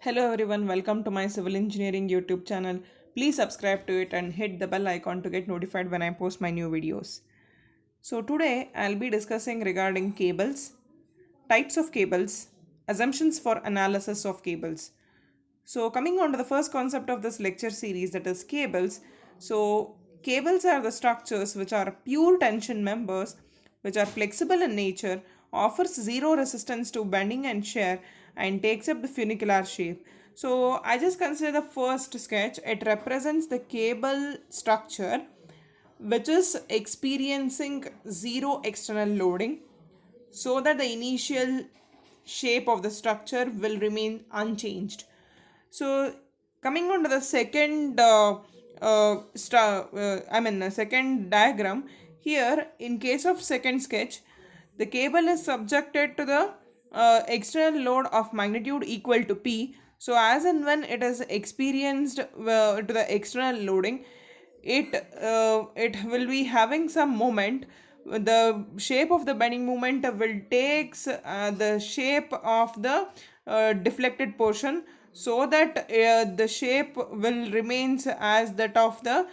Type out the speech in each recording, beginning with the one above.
Hello everyone, welcome to my civil engineering YouTube channel. Please subscribe to it and hit the bell icon to get notified when I post my new videos. So today I'll be discussing regarding cables, types of cables, assumptions for analysis of cables. So coming on to the first concept of this lecture series, that is cables. So cables are the structures which are pure tension members which are flexible in nature, offers zero resistance to bending and shear, and takes up the funicular shape. So I just consider the first sketch. It represents the cable structure which is experiencing zero external loading, so that the initial shape of the structure will remain unchanged. So coming on to the second second diagram, here in case of second sketch, the cable is subjected to the external load of magnitude equal to P. So as and when it is experienced to the external loading, it will be having some moment. The shape of the bending moment will takes the shape of the deflected portion, so that the shape will remains as that of the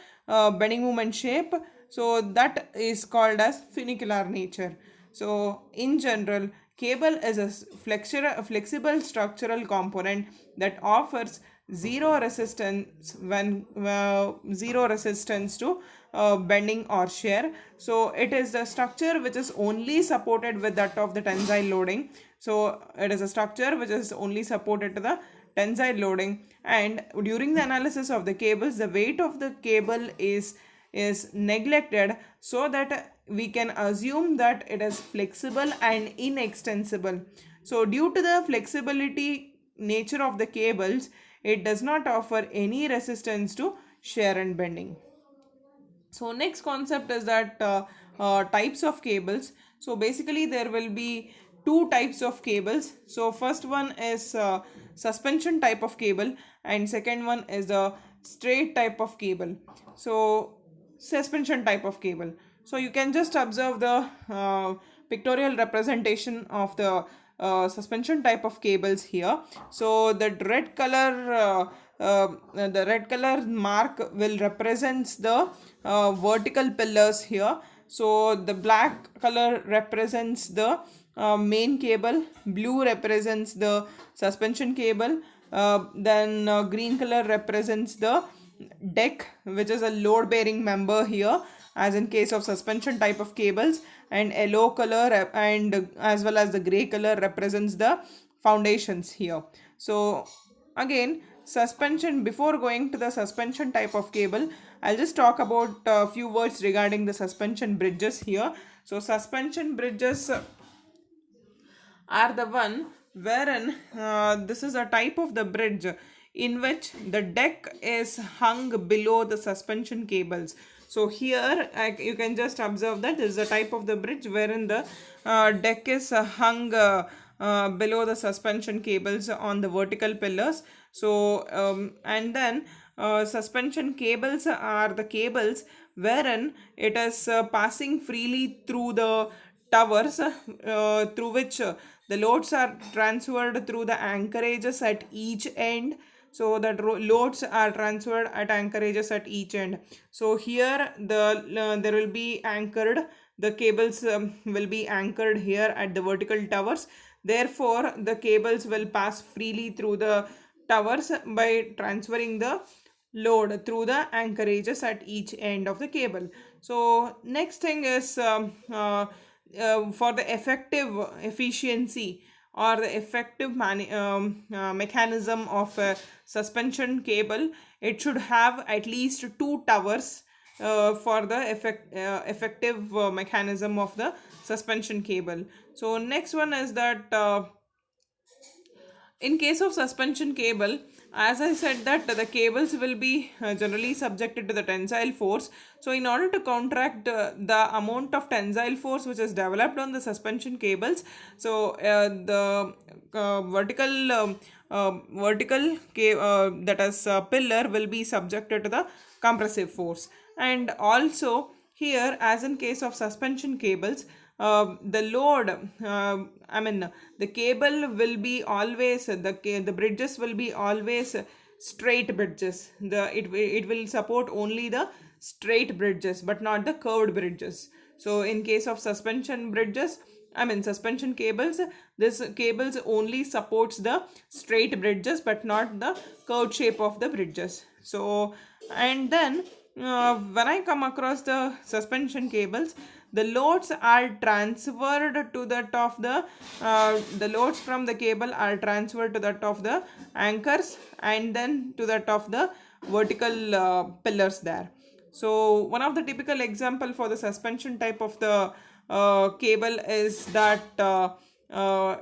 bending moment shape. So that is called as funicular nature. So in general, cable is a flexible structural component that offers zero resistance when zero resistance to bending or shear. So it is the structure which is only supported with that of the tensile loading. So it is a structure which is only supported to the tensile loading, and during the analysis of the cables, the weight of the cable is neglected, so that we can assume that it is flexible and inextensible. So due to the flexibility nature of the cables, it does not offer any resistance to shear and bending. So next concept is that types of cables. So basically there will be two types of cables. So first one is suspension type of cable, and second one is the straight type of cable. So suspension type of cable, so you can just observe the pictorial representation of the suspension type of cables here. So the red color mark will represents the vertical pillars here. So the black color represents the main cable, blue represents the suspension cable, then green color represents the deck, which is a load bearing member here, as in case of suspension type of cables, and yellow color and as well as the gray color represents the foundations here. So again, suspension, before going to the suspension type of cable, I'll just talk about a few words regarding the suspension bridges here. So suspension bridges are the one wherein this is a type of the bridge in which the deck is hung below the suspension cables. So here you can just observe that this is a type of the bridge wherein the deck is hung below the suspension cables on the vertical pillars. So and then suspension cables are the cables wherein it is passing freely through the towers, through which the loads are transferred through the anchorages at each end. So that loads are transferred at anchorages at each end. So here there will be anchored, the cables will be anchored here at the vertical towers. Therefore the cables will pass freely through the towers by transferring the load through the anchorages at each end of the cable. So next thing is for the effective efficiency or the effective mechanism of a suspension cable, it should have at least two towers for the effective mechanism of the suspension cable. So next one is that in case of suspension cable, as I said that the cables will be generally subjected to the tensile force. So in order to counteract the amount of tensile force which is developed on the suspension cables, so the that is pillar will be subjected to the compressive force. And also here, as in case of suspension cables, the load, I mean, the cable will be always, the bridges will be always straight bridges. It will support only the straight bridges, but not the curved bridges. So in case of suspension bridges, I mean suspension cables, this cables only supports the straight bridges but not the curved shape of the bridges. So, and then when I come across the suspension cables, the loads are transferred to that of the loads from the cable are transferred to that of the anchors and then to that of the vertical pillars there. So one of the typical example for the suspension type of the cable is that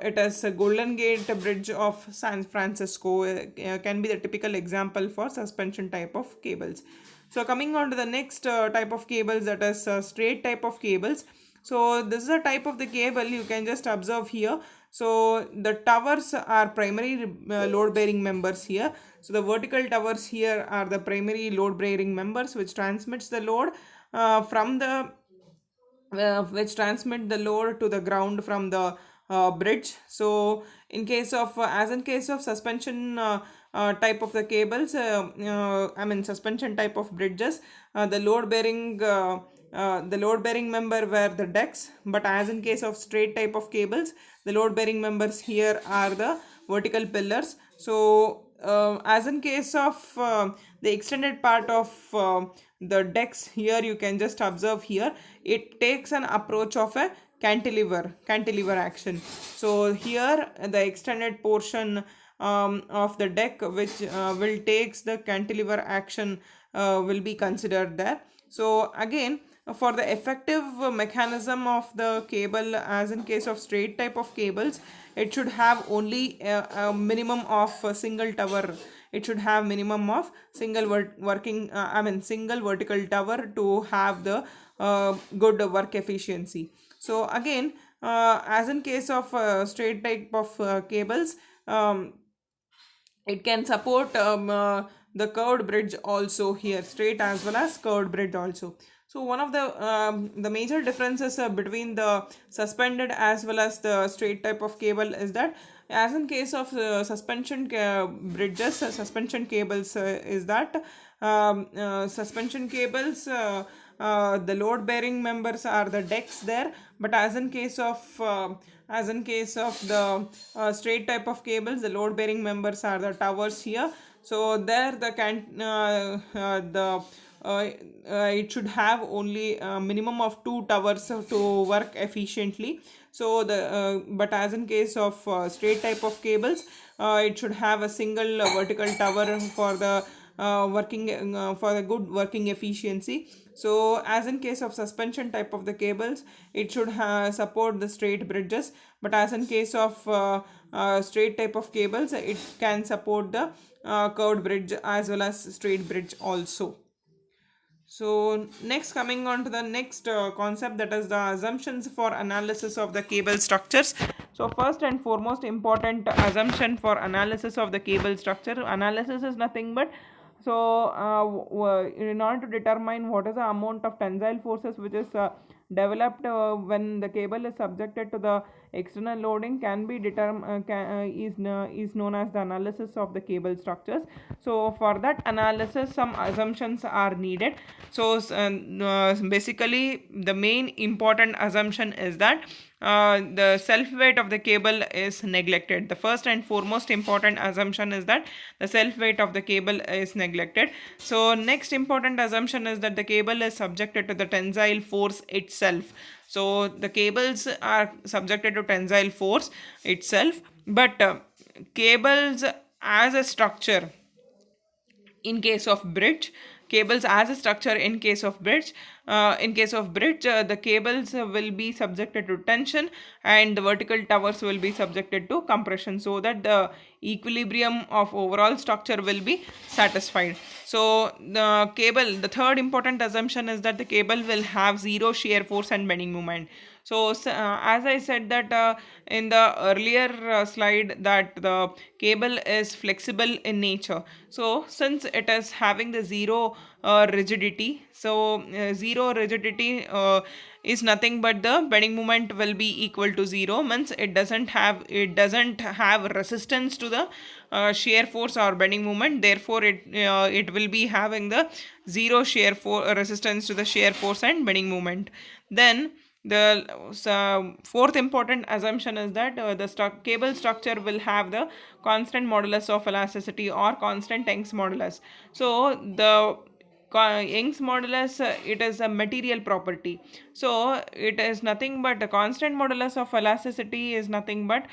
it is a Golden Gate Bridge of San Francisco, can be the typical example for suspension type of cables. So coming on to the next type of cables, that is straight type of cables. So this is a type of the cable you can just observe here. So the towers are primary load bearing members here. So the vertical towers here are the primary load bearing members which transmits the load from the which transmit the load to the ground from the bridge. So in case of as in case of suspension type of the cables, I mean suspension type of bridges, the load bearing member were the decks, but as in case of straight type of cables, the load bearing members here are the vertical pillars. So as in case of the extended part of the decks here, you can just observe here, it takes an approach of a cantilever action. So here the extended portion of the deck which will takes the cantilever action will be considered there. So again, for the effective mechanism of the cable, as in case of straight type of cables, it should have only a minimum of a single tower. It should have minimum of single single vertical tower to have the good work efficiency. So again, as in case of straight type of cables, it can support the curved bridge also here, straight as well as curved bridge also. So one of the major differences between the suspended as well as the straight type of cable is that, as in case of suspension bridges, suspension cables, is that suspension cables, the load bearing members are the decks there, but as in case of the straight type of cables, the load bearing members are the towers here. So there it should have only a minimum of 2 towers to work efficiently. So but as in case of straight type of cables, it should have a single vertical tower for the for the good working efficiency. So as in case of suspension type of the cables, it should support the straight bridges, but as in case of straight type of cables, it can support the curved bridge as well as straight bridge also. So next, coming on to the next concept, that is the assumptions for analysis of the cable structures. So first and foremost important assumption for analysis of the cable structure, analysis is nothing but, so in order to determine what is the amount of tensile forces which is developed when the cable is subjected to the external loading can be is known as the analysis of the cable structures. So for that analysis, some assumptions are needed. So basically the main important assumption is that the self weight of the cable is neglected. The first and foremost important assumption is that the self weight of the cable is neglected. So next important assumption is that the cable is subjected to the tensile force itself. So the cables are subjected to tensile force itself, but cables as a structure in case of bridge, cables as a structure in case of bridge, the cables will be subjected to tension and the vertical towers will be subjected to compression, so that the equilibrium of overall structure will be satisfied. So the third important assumption is that the cable will have zero shear force and bending moment. So, as I said that in the earlier slide, that the cable is flexible in nature. So since it is having the zero rigidity, so zero rigidity is nothing but the bending moment will be equal to zero, means it doesn't have resistance to the shear force or bending moment. Therefore it will be having the zero resistance to the shear force and bending moment. Then the fourth important assumption is that the cable structure will have the constant modulus of elasticity or constant Young's modulus. So the Young's modulus, it is a material property. So it is nothing but a constant modulus of elasticity is nothing but,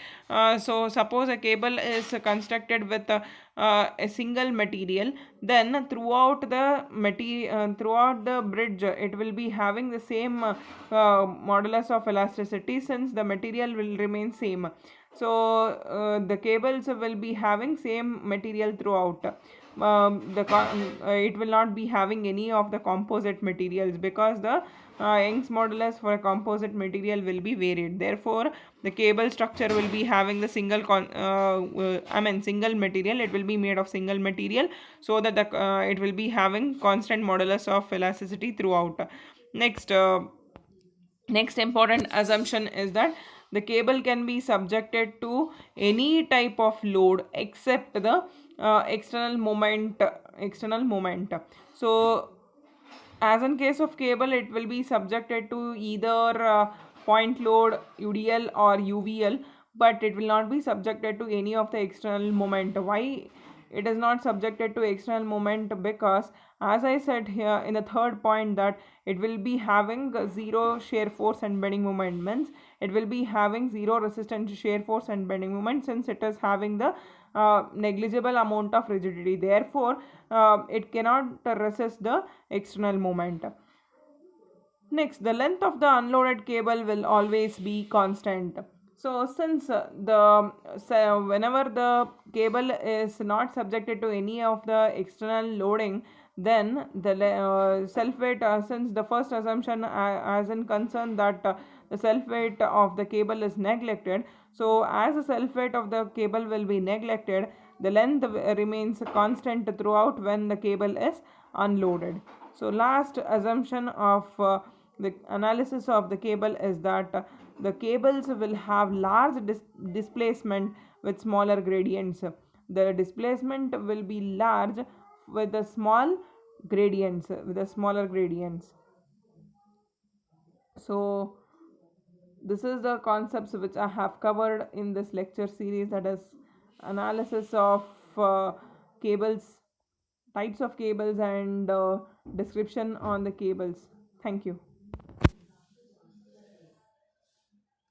so suppose a cable is constructed with a single material, then throughout the bridge it will be having the same modulus of elasticity, since the material will remain same. So the cables will be having same material throughout. It will not be having any of the composite materials, because the Young's modulus for a composite material will be varied. Therefore the cable structure will be having the single material. It will be made of single material, so that it will be having constant modulus of elasticity throughout. Next next important assumption is that the cable can be subjected to any type of load except the external moment. So as in case of cable, it will be subjected to either point load UDL or UVL, but it will not be subjected to any of the external moment. Why it is not subjected to external moment? Because as I said here in the third point, that it will be having zero shear force and bending moment, means it will be having zero resistance to shear force and bending moment, since it is having the negligible amount of rigidity. Therefore it cannot resist the external moment. Next, the length of the unloaded cable will always be constant. So since whenever the cable is not subjected to any of the external loading, then the self weight, since the first assumption as in concern that the self weight of the cable is neglected, so as the self weight of the cable will be neglected, the length remains constant throughout when the cable is unloaded. So last assumption of the analysis of the cable is that the cables will have large displacement with smaller gradients. The displacement will be large with the smaller gradients. So this is the concepts which I have covered in this lecture series, that is analysis of cables, types of cables, and description on the cables. Thank you.